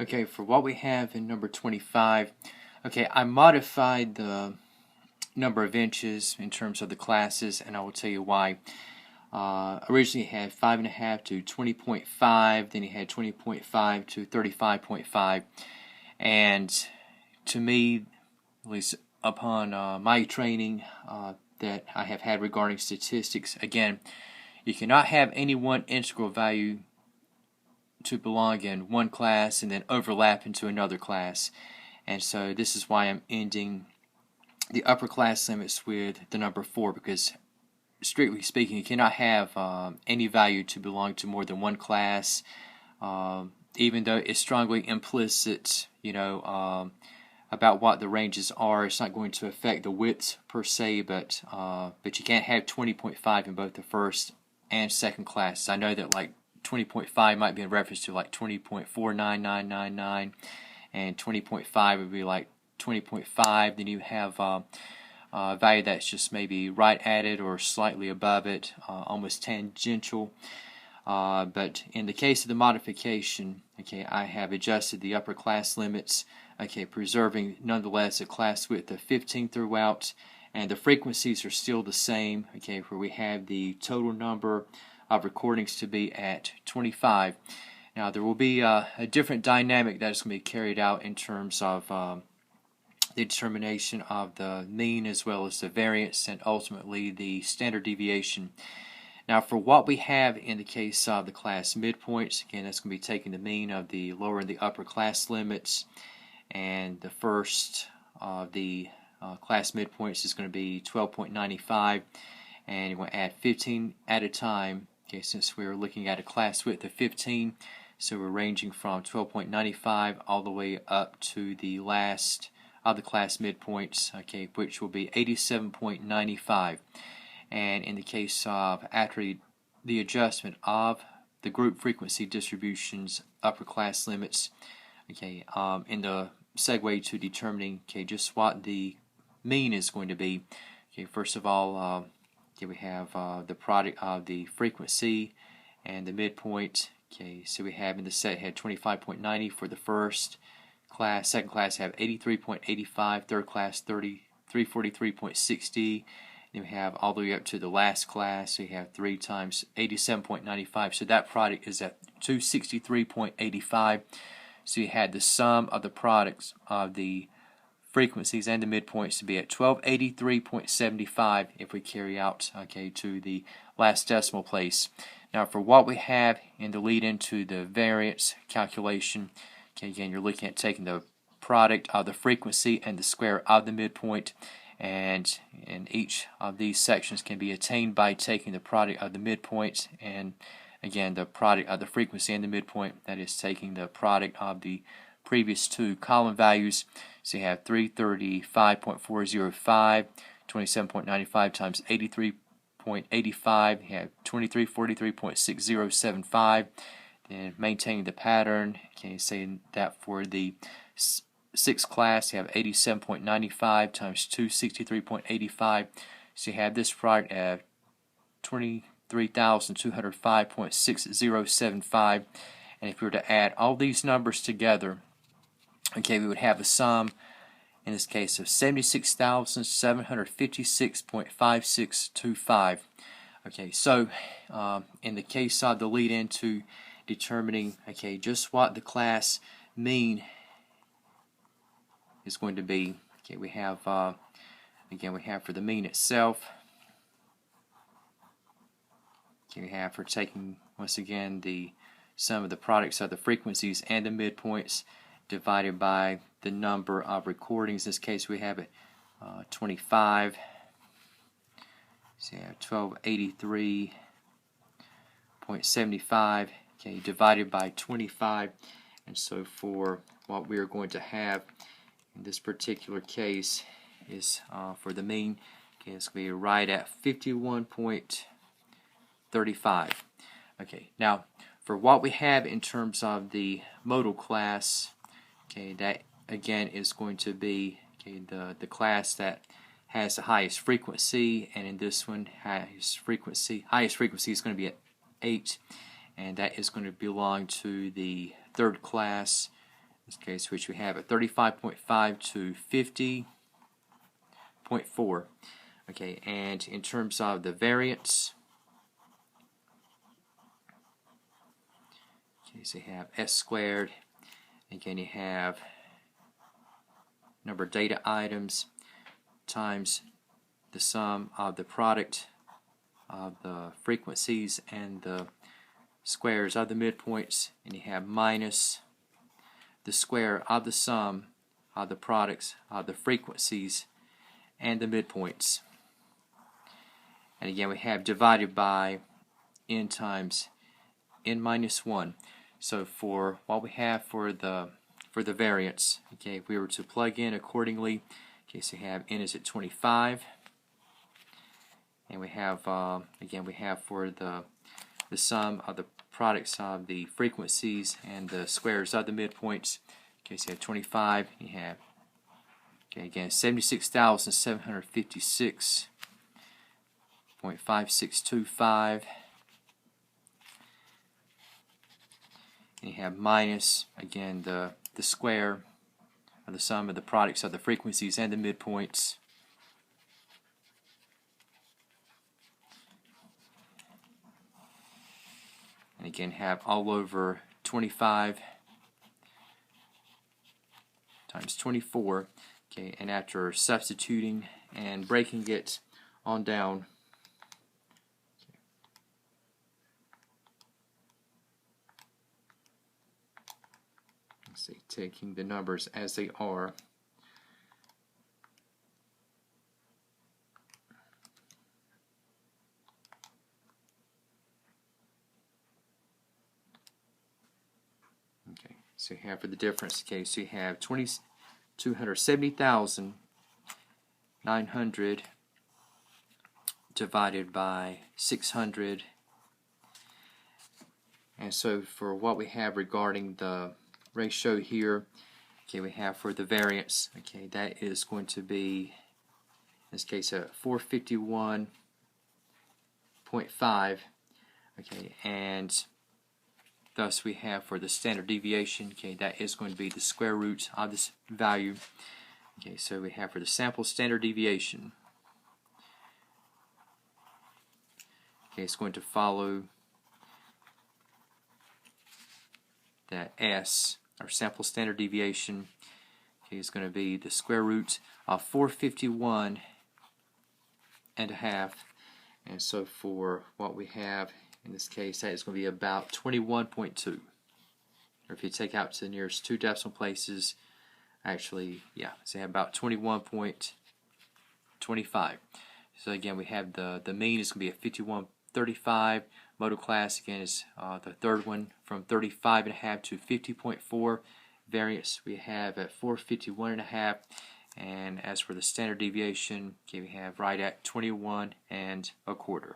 Okay, for what we have in number 25, okay, I modified the number of inches in terms of the classes, and I will tell you why. Originally it had 5.5 to 20.5, then you had 20.5 to 35.5, and to me, at least upon my training that I have had regarding statistics, again, you cannot have any one integral value to belong in one class and then overlap into another class. And so this is why I'm ending the upper class limits with the number 4, because strictly speaking, you cannot have any value to belong to more than one class, even though it's strongly implicit, about what the ranges are. It's not going to affect the widths per se, but you can't have 20.5 in both the first and second classes. I know that like 20.5 might be in reference to like 20.49999, and 20.5 would be like 20.5. Then you have a value that's just maybe right at it or slightly above it, almost tangential. But in the case of the modification, okay, I have adjusted the upper class limits, okay, preserving nonetheless a class width of 15 throughout, and the frequencies are still the same, okay, where we have the total number of recordings to be at 25. Now there will be a different dynamic that is going to be carried out in terms of the determination of the mean as well as the variance and ultimately the standard deviation. Now for what we have in the case of the class midpoints, again that's going to be taking the mean of the lower and the upper class limits, and the first of the class midpoints is going to be 12.95, and you want to add 15 at a time. Okay, since we're looking at a class width of 15, so we're ranging from 12.95 all the way up to the last of the class midpoints, okay, which will be 87.95. And in the case of after the adjustment of the group frequency distributions upper class limits, okay, in the segue to determining, okay, just what the mean is going to be, okay, first of all, okay, we have the product of the frequency and the midpoint. Okay, so we have in the set had 25.90 for the first class, second class have 83.85, third class 343.60. Then we have all the way up to the last class, so you have 3 times 87.95, so that product is at 263.85. So you had the sum of the products of the frequencies and the midpoints to be at 1283.75 if we carry out, okay, to the last decimal place. Now for what we have in the lead into the variance calculation, okay, again you're looking at taking the product of the frequency and the square of the midpoint, and in each of these sections can be attained by taking the product of the midpoint and again the product of the frequency and the midpoint, that is taking the product of the previous two column values. So you have 335.405, 27.95 times 83.85, you have 2343.6075. Then maintaining the pattern, okay, saying that for the sixth class you have 87.95 times 263.85, so you have this product at 23,205.6075. and if we were to add all these numbers together, okay, we would have a sum in this case of 76,756.5625. Okay, so in the case of the lead into determining, okay, just what the class mean is going to be, okay, we have again we have for the mean itself, okay, we have for taking once again the sum of the products of the frequencies and the midpoints divided by the number of recordings. In this case we have it 25, so you have 1283.75, okay, divided by 25, and so for what we are going to have in this particular case is for the mean, okay, it's going to be right at 51.35. Okay, now for what we have in terms of the modal class, okay, that again is going to be, okay, the class that has the highest frequency, and in this one highest frequency is going to be at 8, and that is going to belong to the third class, this case, which we have at 35.5 to 50.4. Okay, and in terms of the variance, okay, so you have S squared. Again, you have number of data items times the sum of the product of the frequencies and the squares of the midpoints, and you have minus the square of the sum of the products of the frequencies and the midpoints. And again, we have divided by n times n minus 1. So for what we have for the variance, okay, if we were to plug in accordingly, okay, so we have n is at 25, and we have again, we have for the sum of the products of the frequencies and the squares of the midpoints. Okay, so you have 25. You have, okay, again, 76,756.5625. And you have minus, again, the square of the sum of the products of the frequencies and the midpoints. And again, have all over 25 times 24. Okay, and after substituting and breaking it on down, let's see, taking the numbers as they are. Okay, so you have for the difference, okay, so you have 270,900 divided by 600. And so for what we have regarding the ratio here, okay, we have for the variance, okay, that is going to be, in this case, a 451.5, okay, and thus we have for the standard deviation, okay, that is going to be the square root of this value. Okay, so we have for the sample standard deviation, okay, it's going to follow that S, our sample standard deviation, okay, is going to be the square root of 451 and a half. And so for what we have in this case, that is going to be about 21.2. Or if you take out to the nearest two decimal places, actually, yeah, so you have about 21.25. So again, we have the mean is going to be at 51.35. Modal class, again, is the third one, from 35.5 to 50.4. Variance we have at 451.5. And as for the standard deviation, okay, we have right at 21 1/4.